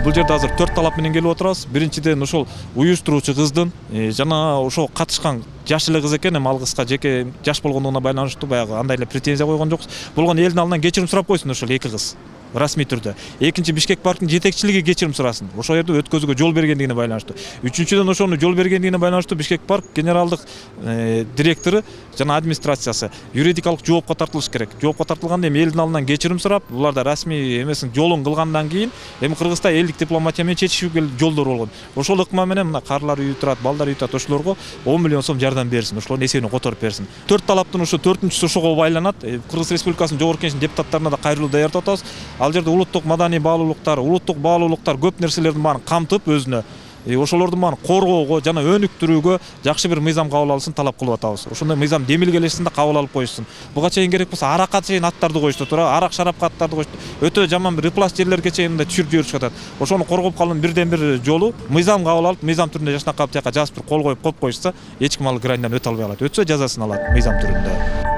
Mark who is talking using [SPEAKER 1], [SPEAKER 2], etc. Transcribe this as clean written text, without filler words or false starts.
[SPEAKER 1] Бул жерде азыр 4 талап менен келип отурабыз. Биринчиден ошол уюштуруучу кыздын жана ошо катышкан жаш эле кыз экен, эми ал кызга жеке жаш болгондугуна байланыштуу баягы андай эле претензия койгон жокпуз. Болгону элдин алдынан кечирим сурап койсун ошол эки кыз. Расмий түрдө. Экинчи, Бишкек парктын жетекчилиги кечирим сурасын. Ошол жерде өткөзүүгө жол бергендигине байланыштуу. Үчүнчүдөн ошону жол бергендигине байланыштуу Бишкек парк генералдык директору жана администрациясы юридикалык жоопко тартылыш керек. Жоопко тартылганда эми элдин алдынан кечирим сурап, буларда расмий эмесин жолун кылгандан кийин эми Кыргызда элдик дипломатия менен чечишүүгө жолдор болгон. Ошол ыкма менен мына карлар үйү турат, балдар үйү турат, ошолорго 10 миллион сом жардам берсин, ошолордун эсебине которуп берсин. 4 талаптын ошо 4-үнчүсү ошого байланат. Кыргыз Республикасынын жогорку кеңешинин депутаттарына да кайрылуу даярдап атабыз. Ал жерде улуттук маданий баалуулуктар көп нерселердин баарын камтып өзүнө ошолордун баарын коргоого жана өнүктүрүүгө жакшы бир мыйзам кабыл алынсын талап кылып атабыз. Ошондой мыйзам демилгелешсин да кабыл алып коюшсун. Буга чейин керек болсо аракка чейин аттарды коюшту, туура арак шарапка аттарды коюшту. Өтө жаман бир ыплас жерлерге чейин да түшүрүп жиберишип атат. Ошону коргоп калуунун бирден бир жолу мыйзам кабыл алып, мыйзам түрүндө жашнак калып тияка жазып туруп кол коюп коюшса, эч ким ал граньдан өтө албай калат. Өтсө жазасын алат мыйзам түрүндө.